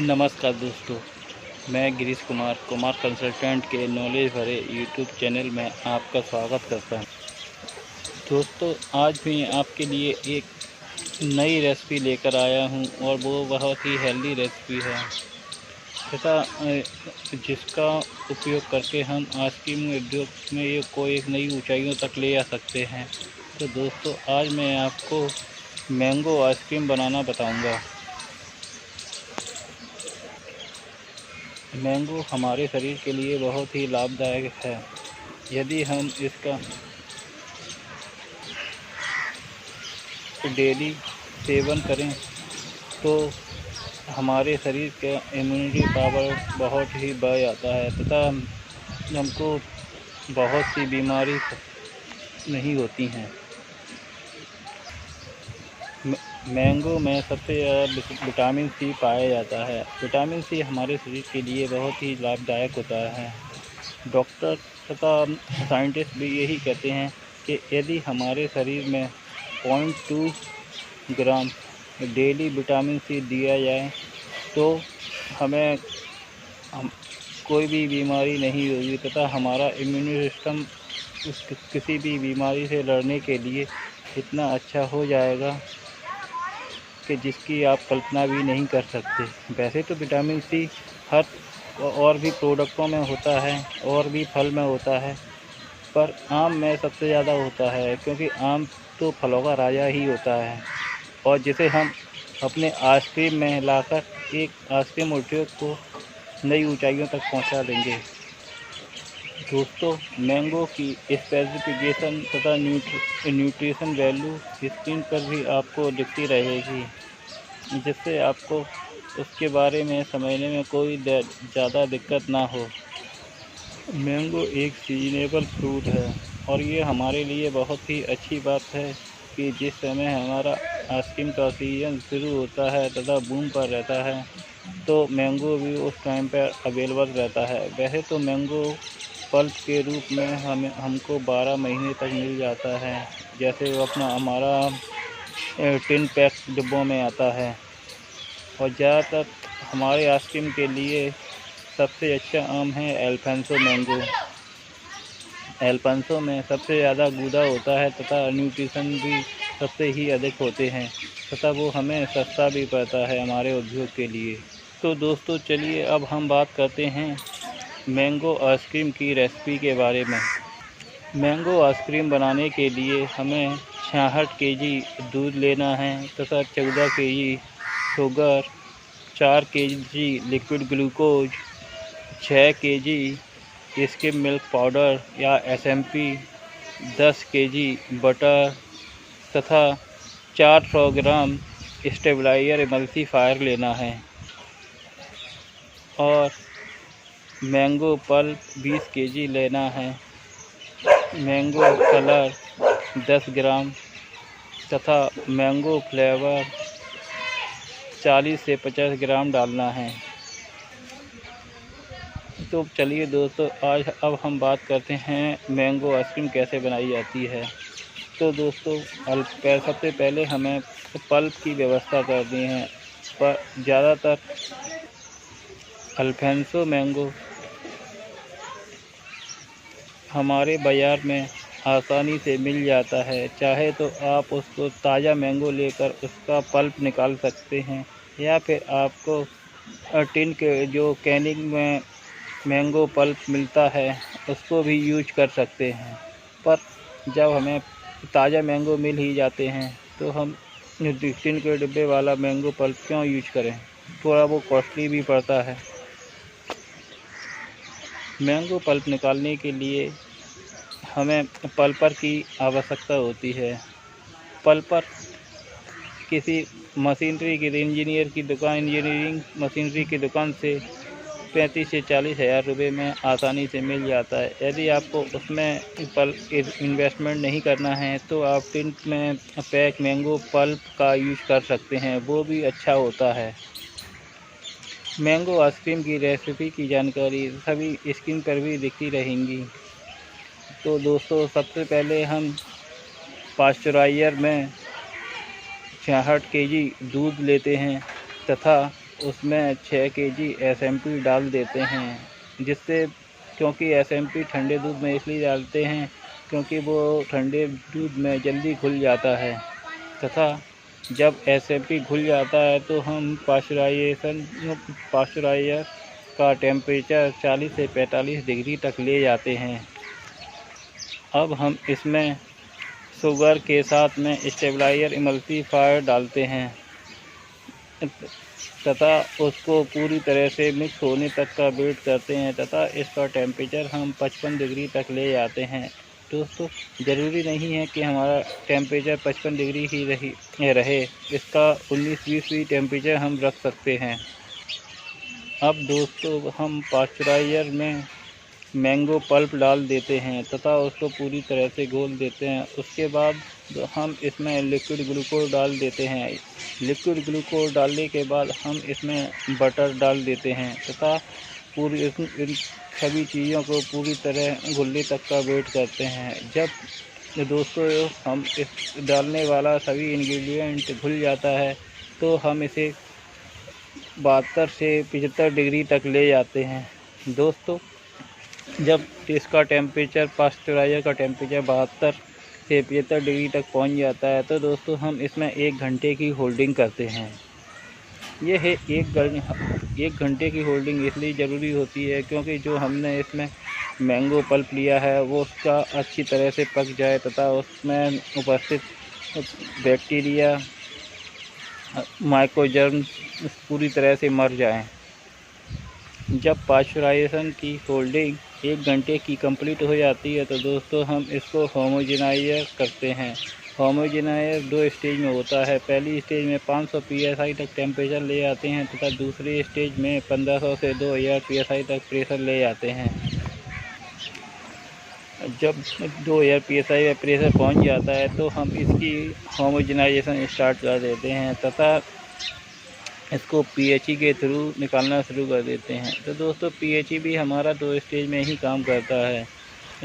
नमस्कार दोस्तों, मैं गिरीश कुमार कंसल्टेंट के नॉलेज भरे यूट्यूब चैनल में आपका स्वागत करता हूं। दोस्तों, आज भी आपके लिए एक नई रेसिपी लेकर आया हूं और वो बहुत ही हेल्दी रेसिपी है तथा जिसका उपयोग करके हम आइसक्रीम उद्योग में ये कोई एक नई ऊंचाइयों तक ले आ सकते हैं। तो दोस्तों, आज मैं आपको मैंगो आइसक्रीम बनाना बताऊँगा। मैंगो हमारे शरीर के लिए बहुत ही लाभदायक है। यदि हम इसका डेली सेवन करें तो हमारे शरीर का इम्यूनिटी पावर बहुत ही बढ़ जाता है तथा हमको बहुत सी बीमारी नहीं होती हैं। मैंगो में सबसे ज़्यादा विटामिन सी पाया जाता है। विटामिन सी हमारे शरीर के लिए बहुत ही लाभदायक होता है। डॉक्टर तथा साइंटिस्ट भी यही कहते हैं कि यदि हमारे शरीर में 0.2 ग्राम डेली विटामिन सी दिया जाए तो हमें कोई भी बीमारी नहीं होगी तथा हमारा इम्यून सिस्टम किसी भी बीमारी से लड़ने के लिए इतना अच्छा हो जाएगा कि जिसकी आप कल्पना भी नहीं कर सकते। वैसे तो विटामिन सी हर और भी प्रोडक्टों में होता है और भी फल में होता है, पर आम में सबसे ज़्यादा होता है क्योंकि आम तो फलों का राजा ही होता है और जिसे हम अपने आइसक्रीम में लाकर एक आइसक्रीम उद्योग को नई ऊंचाइयों तक पहुंचा देंगे। दोस्तों, मैंगो की स्पेसिफिकेशन तथा न्यूट्रिशन वैल्यू स्क्रीन पर भी आपको दिखती रहेगी, जिससे आपको उसके बारे में समझने में कोई ज़्यादा दिक्कत ना हो। मैंगो एक सीजनेबल फ्रूट है और ये हमारे लिए बहुत ही अच्छी बात है कि जिस समय हमारा आइसक्रीम का सीजन शुरू होता है तथा बूम पर रहता है तो मैंगो भी उस टाइम पर अवेलेबल रहता है। वैसे तो मैंगो पल्प के रूप में हमको 12 महीने तक मिल जाता है, जैसे वो अपना हमारा टिन पैक डिब्बों में आता है। और ज़्यादातर हमारे आइसक्रीम के लिए सबसे अच्छा आम है अल्फांसो मैंगो। अल्फांसो में सबसे ज़्यादा गूदा होता है तथा न्यूट्रिशन भी सबसे ही अधिक होते हैं तथा वो हमें सस्ता भी पड़ता है हमारे उद्योग के लिए। तो दोस्तों, चलिए अब हम बात करते हैं मैंगो आइसक्रीम की रेसिपी के बारे में। मैंगो आइसक्रीम बनाने के लिए हमें 66 केजी दूध लेना है तथा 14 KG sugar, 4 KG liquid glucose, 6 KG skim milk powder या SMP, 10 केजी बटर तथा 400 ग्राम स्टेबलाइजर एमल्सीफायर लेना है और मैंगो पल्प 20 केजी लेना है। मैंगो कलर 10 ग्राम तथा मैंगो फ्लेवर 40 से 50 ग्राम डालना है। तो चलिए दोस्तों, आज अब हम बात करते हैं मैंगो आइसक्रीम कैसे बनाई जाती है। तो दोस्तों, सबसे पहले हमें पल्प की व्यवस्था करनी है। पर ज़्यादातर अल्फांसो मैंगो हमारे बाज़ार में आसानी से मिल जाता है। चाहे तो आप उसको ताज़ा मैंगो लेकर उसका पल्प निकाल सकते हैं या फिर आपको टिन के जो कैनिंग में मैंगो पल्प मिलता है उसको भी यूज कर सकते हैं। पर जब हमें ताज़ा मैंगो मिल ही जाते हैं तो हम टिन के डिब्बे वाला मैंगो पल्प क्यों यूज करें, थोड़ा वो कॉस्टली भी पड़ता है। मैंगो पल्प निकालने के लिए हमें पल्पर की आवश्यकता होती है। पल्पर किसी इंजीनियरिंग मशीनरी की दुकान से 35 से 40 हज़ार रुपये में आसानी से मिल जाता है। यदि आपको उसमें इन्वेस्टमेंट नहीं करना है तो आप टिन में पैक मैंगो पल्प का यूज कर सकते हैं, वो भी अच्छा होता है। मैंगो आइसक्रीम की रेसिपी की जानकारी सभी स्क्रीन पर भी दिखती रहेंगी। तो दोस्तों, सबसे पहले हम पास्चराइज़र में 66 केजी दूध लेते हैं तथा उसमें 6 केजी SMP डाल देते हैं, जिससे क्योंकि SMP ठंडे दूध में इसलिए डालते हैं क्योंकि वो ठंडे दूध में जल्दी घुल जाता है, तथा जब SMP घुल जाता है तो हम पाश्चराइज़र का टेम्परेचर 40 से 45 डिग्री तक ले जाते हैं। अब हम इसमें शुगर के साथ में स्टेबलाइज़र इमल्सीफायर डालते हैं तथा उसको पूरी तरह से मिक्स होने तक का वेट करते हैं तथा इसका टेम्परेचर हम 55 डिग्री तक ले जाते हैं। दोस्तों, ज़रूरी नहीं है कि हमारा टेम्परेचर 55 डिग्री ही रहे, इसका 19-20 भी टेम्परेचर हम रख सकते हैं। अब दोस्तों, हम पाश्चराइज़र में मैंगो पल्प डाल देते हैं तथा उसको पूरी तरह से घोल देते हैं। उसके बाद हम इसमें लिक्विड ग्लूकोज डाल देते हैं। लिक्विड ग्लूकोज डालने के बाद हम इसमें बटर डाल देते हैं तथा पूरी इन सभी चीज़ों को पूरी तरह घुलने तक का वेट करते हैं। जब दोस्तों हम इस डालने वाला सभी इंग्रेडिएंट घुल जाता है तो हम इसे 72 से 75 डिग्री तक ले जाते हैं। दोस्तों, जब इसका टेम्परेचर पाश्चराइज़र का टेम्परेचर 72 से 75 डिग्री तक पहुंच जाता है तो दोस्तों हम इसमें 1 घंटे की होल्डिंग करते हैं। ये है 1 घंटे की होल्डिंग इसलिए ज़रूरी होती है क्योंकि जो हमने इसमें मैंगो पल्प लिया है वो उसका अच्छी तरह से पक जाए तथा उसमें उपस्थित बैक्टीरिया, माइक्रोजर्म्स पूरी तरह से मर जाएं। जब पाश्चराइज़ेशन की होल्डिंग 1 घंटे की कंप्लीट हो जाती है तो दोस्तों हम इसको होमोजेनाइज़र करते हैं। होमोजेनाइज़र 2 स्टेज में होता है। पहली स्टेज में 500 PSI तक टेम्परेचर ले आते हैं तथा दूसरी स्टेज में 1500 से 2000 PSI तक प्रेशर ले जाते हैं। जब 2000 PSI में प्रेशर पहुंच जाता है तो हम इसकी होमोजेनाइजेशन स्टार्ट कर देते हैं तथा इसको PHE के थ्रू निकालना शुरू कर देते हैं। तो दोस्तों, PHE भी हमारा 2 स्टेज में ही काम करता है।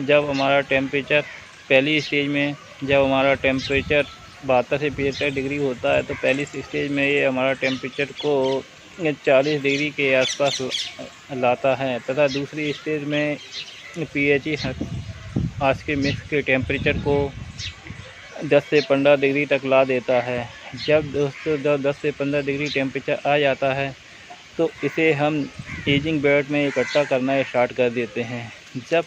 जब हमारा टेम्परेचर पहली स्टेज में जब हमारा टेम्परेचर 72 से 75 डिग्री होता है तो पहली स्टेज में ये हमारा टेम्परेचर को 40 डिग्री के आसपास लाता है तथा दूसरी स्टेज में PHE आज के मिक्स के टेम्परेचर को 10 से 15 डिग्री तक ला देता है। जब दोस्तों 10 से 15 डिग्री टेम्परेचर आ जाता है तो इसे हम एजिंग बेड में इकट्ठा करना स्टार्ट कर देते हैं। जब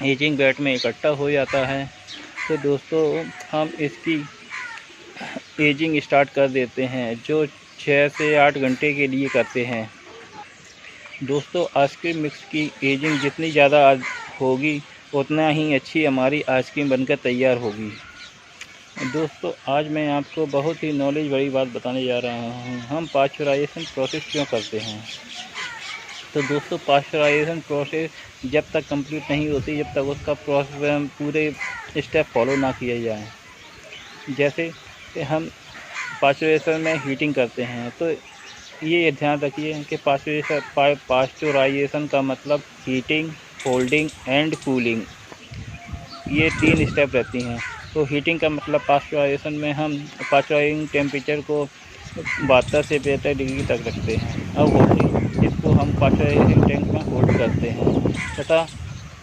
एजिंग बेड में इकट्ठा हो जाता है तो दोस्तों हम इसकी एजिंग स्टार्ट कर देते हैं, जो 6 से 8 घंटे के लिए करते हैं। दोस्तों, आइसक्रीम मिक्स की एजिंग जितनी ज़्यादा होगी उतना ही अच्छी हमारी आइसक्रीम बनकर तैयार होगी। दोस्तों, आज मैं आपको बहुत ही नॉलेज बड़ी बात बताने जा रहा हूँ। हम पाश्चराइजेशन प्रोसेस क्यों करते हैं? तो दोस्तों, पाश्चराइजेशन प्रोसेस जब तक कंप्लीट नहीं होती जब तक उसका प्रोसेस पूरे स्टेप फॉलो ना किया जाए। जैसे हम पाश्चराइजेशन में हीटिंग करते हैं तो ये ध्यान रखिए कि पाश्चराइजेशन का मतलब हीटिंग, होल्डिंग एंड कूलिंग, ये 3 स्टेप रहती हैं। तो हीटिंग का मतलब पाश्चराइजेशन में हम पाश्चराइजिंग टेम्परेचर को 72 से 75 डिग्री तक रखते हैं। अब होल्डिंग, इसको हम पाश्चराइजिंग टैंक में होल्ड करते हैं तथा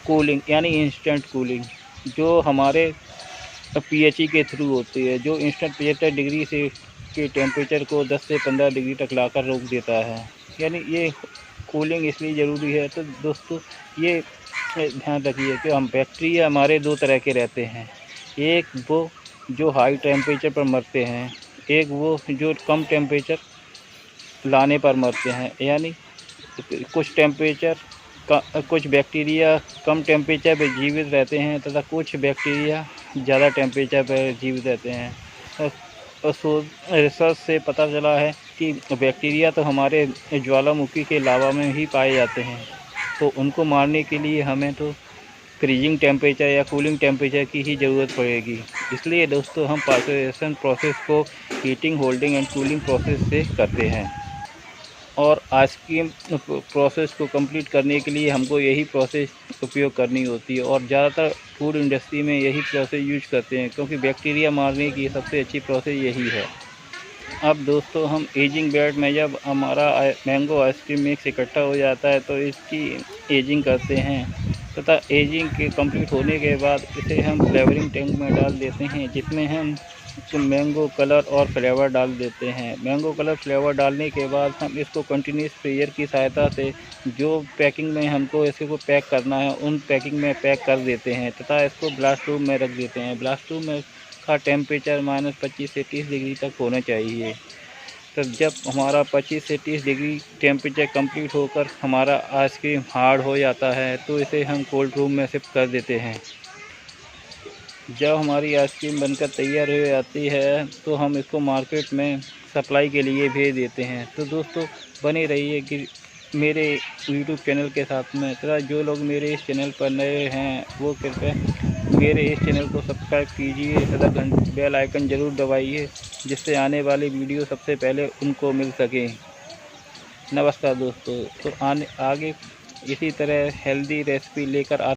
कूलिंग यानी इंस्टेंट कूलिंग जो हमारे PHE के थ्रू होती है, जो इंस्टेंट 75 डिग्री से के टेम्परेचर को 10 से 15 डिग्री तक लाकर रोक देता है। यानी ये कूलिंग इसलिए ज़रूरी है। तो दोस्तों, ये ध्यान रखिए कि हम बैक्टीरिया हमारे 2 तरह के रहते हैं। एक वो जो हाई टेम्परेचर पर मरते हैं, एक वो जो कम टेम्परेचर लाने पर मरते हैं। यानी कुछ बैक्टीरिया कम टेम्परेचर पर जीवित रहते हैं तथा कुछ बैक्टीरिया ज़्यादा टेम्परेचर पर जीवित रहते हैं। रिसर्च से पता चला है कि बैक्टीरिया तो हमारे ज्वालामुखी के लावा में ही पाए जाते हैं, तो उनको मारने के लिए हमें तो फ्रीजिंग टेम्परेचर या कूलिंग टेम्परेचर की ही ज़रूरत पड़ेगी। इसलिए दोस्तों, हम पाश्चराइजेशन प्रोसेस को heating, holding and cooling process से करते हैं। और आइसक्रीम प्रोसेस को कंप्लीट करने के लिए हमको यही प्रोसेस उपयोग करनी होती है और ज़्यादातर फूड इंडस्ट्री में यही प्रोसेस यूज करते हैं क्योंकि बैक्टीरिया मारने की सबसे अच्छी प्रोसेस यही है। अब दोस्तों हम एजिंग बेड में जब हमारा मैंगो आइसक्रीम मिक्स इकट्ठा हो जाता है तो इसकी एजिंग करते हैं तथा एजिंग के कंप्लीट होने के बाद इसे हम फ्लेवरिंग टैंक में डाल देते हैं, जिसमें हम मैंगो कलर और फ्लेवर डाल देते हैं। मैंगो कलर फ्लेवर डालने के बाद हम इसको कंटिन्यूस प्रेशर की सहायता से जो पैकिंग में हमको इसको पैक करना है उन पैकिंग में पैक कर देते हैं तथा इसको ब्लास्ट रूम में रख देते हैं। ब्लास्ट रूम में का टेम्परेचर -25 से 30 डिग्री तक होना चाहिए। तो जब हमारा 25 से 30 डिग्री टेम्परेचर कंप्लीट होकर हमारा आइसक्रीम हार्ड हो जाता है तो इसे हम कोल्ड रूम में शिफ्ट कर देते हैं। जब हमारी आइसक्रीम बनकर तैयार हो जाती है तो हम इसको मार्केट में सप्लाई के लिए भेज देते हैं। तो दोस्तों बने रहिए कि मेरे यूट्यूब चैनल के साथ में तथा जो लोग मेरे इस चैनल पर नए हैं वो कृपया मेरे इस चैनल को सब्सक्राइब कीजिए तथा बेल आइकन ज़रूर दबाइए, जिससे आने वाली वीडियो सबसे पहले उनको मिल सके। नमस्कार दोस्तों, तो आगे इसी तरह हेल्दी रेसिपी लेकर